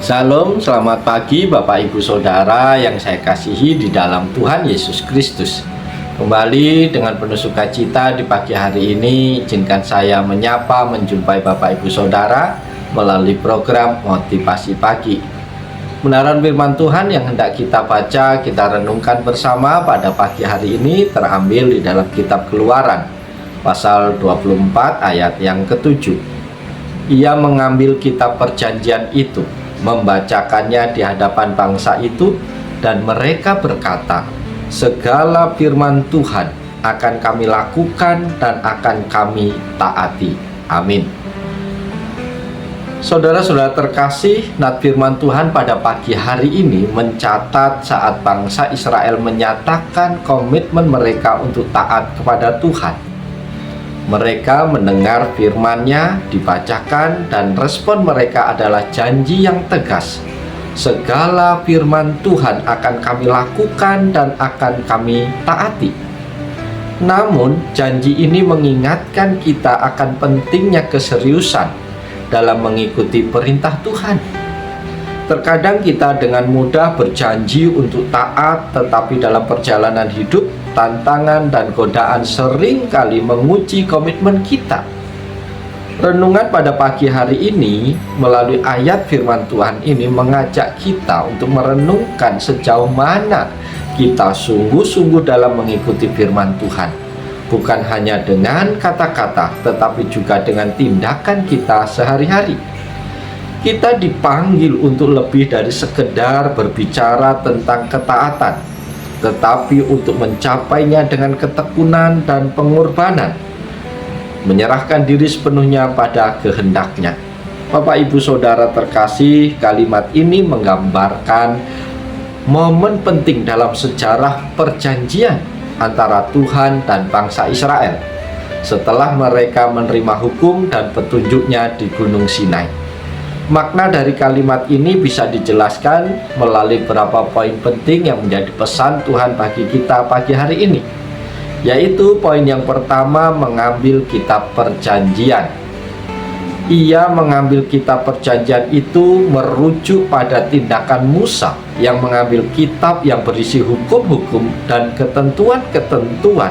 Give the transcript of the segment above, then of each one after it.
Salam, selamat pagi Bapak Ibu Saudara yang saya kasihi di dalam Tuhan Yesus Kristus. Kembali dengan penuh sukacita di pagi hari ini, izinkan saya menjumpai Bapak Ibu Saudara melalui program Motivasi Pagi. Kebenaran firman Tuhan yang hendak kita baca, kita renungkan bersama pada pagi hari ini terambil di dalam kitab Keluaran, pasal 24 ayat yang ke-7. Ia mengambil kitab perjanjian itu, membacakannya di hadapan bangsa itu, dan mereka berkata, segala firman Tuhan akan kami lakukan dan akan kami taati. Amin. Saudara-saudara terkasih, nat firman Tuhan pada pagi hari ini mencatat saat bangsa Israel menyatakan komitmen mereka untuk taat kepada Tuhan. Mereka mendengar firman-Nya dibacakan dan respon mereka adalah janji yang tegas. Segala firman Tuhan akan kami lakukan dan akan kami taati. Namun, janji ini mengingatkan kita akan pentingnya keseriusan dalam mengikuti perintah Tuhan. Terkadang kita dengan mudah berjanji untuk taat, tetapi dalam perjalanan hidup, tantangan dan godaan sering kali menguji komitmen kita. Renungan pada pagi hari ini melalui ayat firman Tuhan ini mengajak kita untuk merenungkan sejauh mana kita sungguh-sungguh dalam mengikuti firman Tuhan. Bukan hanya dengan kata-kata, tetapi juga dengan tindakan kita sehari-hari. Kita dipanggil untuk lebih dari sekedar berbicara tentang ketaatan, tetapi untuk mencapainya dengan ketekunan dan pengorbanan, menyerahkan diri sepenuhnya pada kehendak-Nya. Bapak Ibu Saudara terkasih, kalimat ini menggambarkan momen penting dalam sejarah perjanjian antara Tuhan dan bangsa Israel setelah mereka menerima hukum dan petunjuk-Nya di Gunung Sinai. Makna dari kalimat ini bisa dijelaskan melalui beberapa poin penting yang menjadi pesan Tuhan bagi kita pagi hari ini. Yaitu poin yang pertama, mengambil kitab perjanjian. Ia mengambil kitab perjanjian itu merujuk pada tindakan Musa yang mengambil kitab yang berisi hukum-hukum dan ketentuan-ketentuan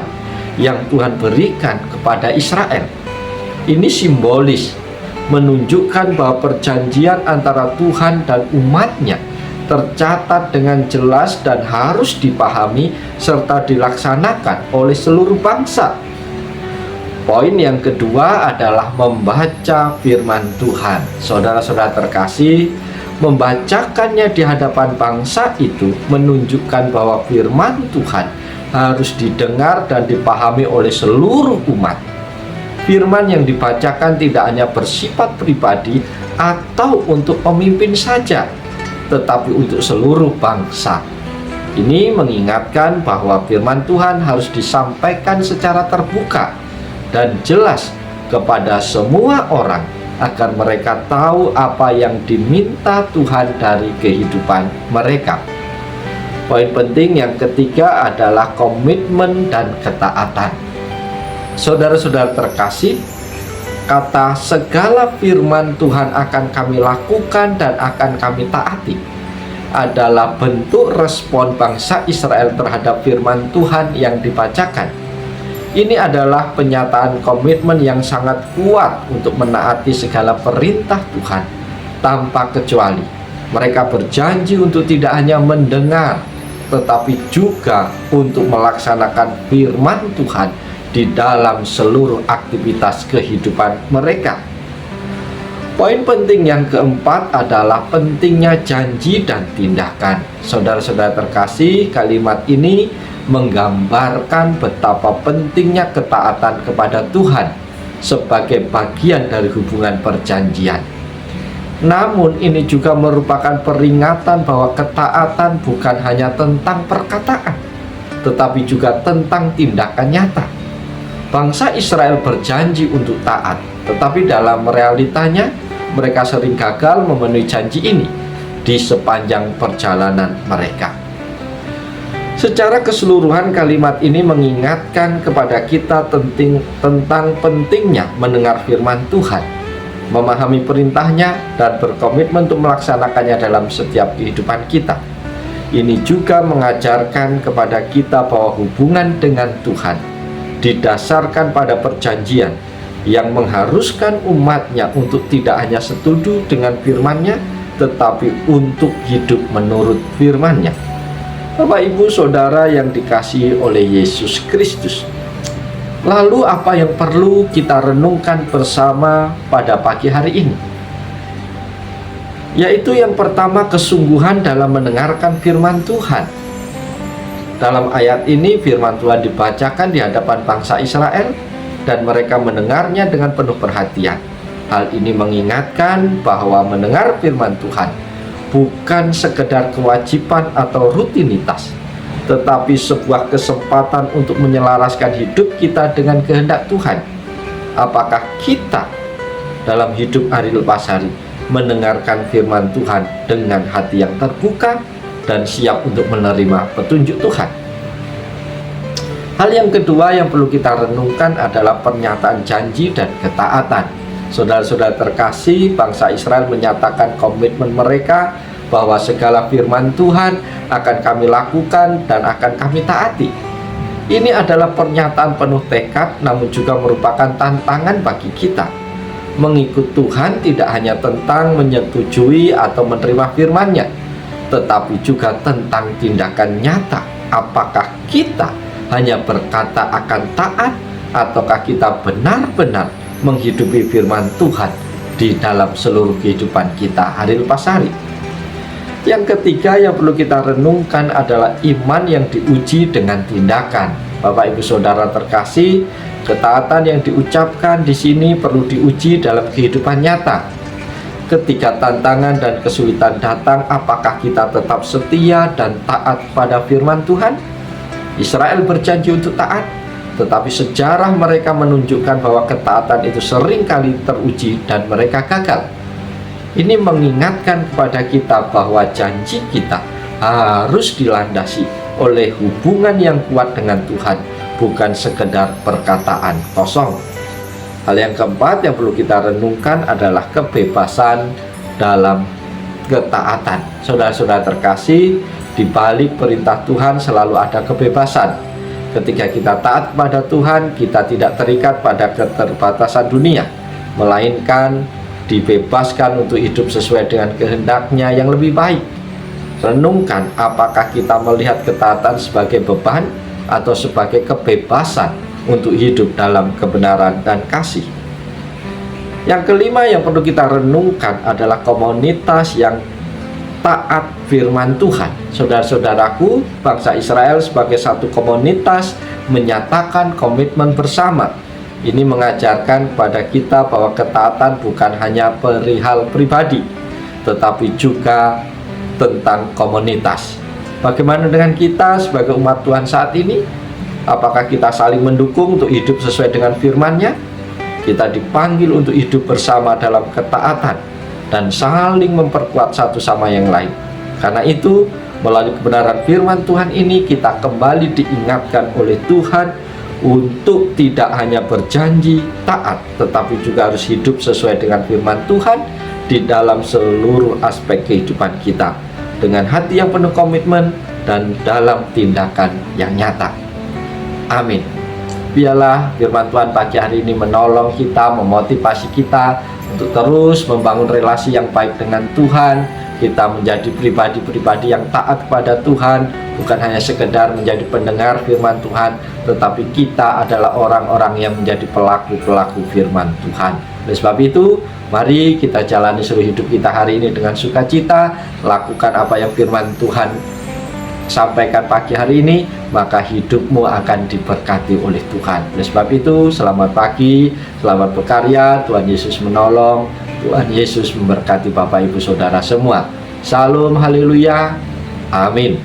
yang Tuhan berikan kepada Israel. Ini simbolis menunjukkan bahwa perjanjian antara Tuhan dan umat-Nya tercatat dengan jelas dan harus dipahami serta dilaksanakan oleh seluruh bangsa. Poin yang kedua adalah membaca firman Tuhan. Saudara-saudara terkasih, membacakannya di hadapan bangsa itu menunjukkan bahwa firman Tuhan harus didengar dan dipahami oleh seluruh umat. Firman yang dibacakan tidak hanya bersifat pribadi atau untuk pemimpin saja, tetapi untuk seluruh bangsa. Ini mengingatkan bahwa firman Tuhan harus disampaikan secara terbuka dan jelas kepada semua orang agar mereka tahu apa yang diminta Tuhan dari kehidupan mereka. Poin penting yang ketiga adalah komitmen dan ketaatan. Saudara-saudara terkasih, kata segala firman Tuhan akan kami lakukan dan akan kami taati adalah bentuk respon bangsa Israel terhadap firman Tuhan yang dibacakan. Ini adalah penyataan komitmen yang sangat kuat untuk menaati segala perintah Tuhan tanpa kecuali. Mereka berjanji untuk tidak hanya mendengar, tetapi juga untuk melaksanakan firman Tuhan di dalam seluruh aktivitas kehidupan mereka. Poin penting yang keempat adalah pentingnya janji dan tindakan. Saudara-saudara terkasih, kalimat ini menggambarkan betapa pentingnya ketaatan kepada Tuhan sebagai bagian dari hubungan perjanjian. Namun ini juga merupakan peringatan bahwa ketaatan bukan hanya tentang perkataan, tetapi juga tentang tindakan nyata. Bangsa Israel berjanji untuk taat, tetapi dalam realitanya mereka sering gagal memenuhi janji ini di sepanjang perjalanan mereka. Secara keseluruhan kalimat ini mengingatkan kepada kita tentang pentingnya mendengar firman Tuhan. memahami perintahnya, dan berkomitmen untuk melaksanakannya dalam setiap kehidupan kita. Ini juga mengajarkan kepada kita bahwa hubungan dengan Tuhan didasarkan pada perjanjian yang mengharuskan umatnya untuk tidak hanya setuju dengan firman-Nya, tetapi untuk hidup menurut firman-Nya. Bapak, Ibu, Saudara yang dikasihi oleh Yesus Kristus, lalu apa yang perlu kita renungkan bersama pada pagi hari ini? Yaitu yang pertama, kesungguhan dalam mendengarkan firman Tuhan. Dalam ayat ini firman Tuhan dibacakan di hadapan bangsa Israel dan mereka mendengarnya dengan penuh perhatian. Hal ini mengingatkan bahwa mendengar firman Tuhan bukan sekedar kewajiban atau rutinitas, tetapi sebuah kesempatan untuk menyelaraskan hidup kita dengan kehendak Tuhan. Apakah kita dalam hidup hari lepas hari mendengarkan firman Tuhan dengan hati yang terbuka dan siap untuk menerima petunjuk Tuhan? Hal yang kedua yang perlu kita renungkan adalah pernyataan janji dan ketaatan. Saudara-saudara terkasih, bangsa Israel menyatakan komitmen mereka bahwa segala firman Tuhan akan kami lakukan dan akan kami taati. Ini adalah pernyataan penuh tekad, namun juga merupakan tantangan bagi kita. Mengikut Tuhan tidak hanya tentang menyetujui atau menerima firman-Nya, tetapi juga tentang tindakan nyata. Apakah kita hanya berkata akan taat, ataukah kita benar-benar menghidupi firman Tuhan di dalam seluruh kehidupan kita hari lepas hari? Yang ketiga yang perlu kita renungkan adalah iman yang diuji dengan tindakan. Bapak, Ibu, Saudara terkasih, ketaatan yang diucapkan di sini perlu diuji dalam kehidupan nyata. Ketika tantangan dan kesulitan datang, apakah kita tetap setia dan taat pada firman Tuhan? Israel berjanji untuk taat, tetapi sejarah mereka menunjukkan bahwa ketaatan itu seringkali teruji dan mereka gagal. Ini mengingatkan kepada kita bahwa janji kita harus dilandasi oleh hubungan yang kuat dengan Tuhan, bukan sekedar perkataan kosong. Hal yang keempat yang perlu kita renungkan adalah kebebasan dalam ketaatan. Saudara-saudara terkasih, di balik perintah Tuhan selalu ada kebebasan. Ketika kita taat kepada Tuhan, kita tidak terikat pada keterbatasan dunia, melainkan dibebaskan untuk hidup sesuai dengan kehendak-Nya yang lebih baik. Renungkan, apakah kita melihat ketaatan sebagai beban atau sebagai kebebasan untuk hidup dalam kebenaran dan kasih. Yang kelima yang perlu kita renungkan adalah komunitas yang taat firman Tuhan. Saudara-saudaraku, bangsa Israel sebagai satu komunitas menyatakan komitmen bersama. Ini mengajarkan kepada kita bahwa ketaatan bukan hanya perihal pribadi, tetapi juga tentang komunitas. Bagaimana dengan kita sebagai umat Tuhan saat ini? Apakah kita saling mendukung untuk hidup sesuai dengan firman-Nya? Kita dipanggil untuk hidup bersama dalam ketaatan dan saling memperkuat satu sama yang lain. Karena itu, melalui kebenaran firman Tuhan ini, kita kembali diingatkan oleh Tuhan untuk tidak hanya berjanji taat, tetapi juga harus hidup sesuai dengan firman Tuhan di dalam seluruh aspek kehidupan kita, dengan hati yang penuh komitmen dan dalam tindakan yang nyata. Amin. Biarlah firman Tuhan pagi hari ini menolong kita, memotivasi kita untuk terus membangun relasi yang baik dengan Tuhan. Kita menjadi pribadi-pribadi yang taat kepada Tuhan, bukan hanya sekedar menjadi pendengar firman Tuhan, tetapi kita adalah orang-orang yang menjadi pelaku-pelaku firman Tuhan. Oleh sebab itu, mari kita jalani seluruh hidup kita hari ini dengan sukacita, lakukan apa yang firman Tuhan sampaikan pagi hari ini, maka hidupmu akan diberkati oleh Tuhan. Oleh sebab itu, selamat pagi, selamat berkarya, Tuhan Yesus menolong, Tuhan Yesus memberkati Bapak Ibu Saudara semua. Shalom, haleluya, amin.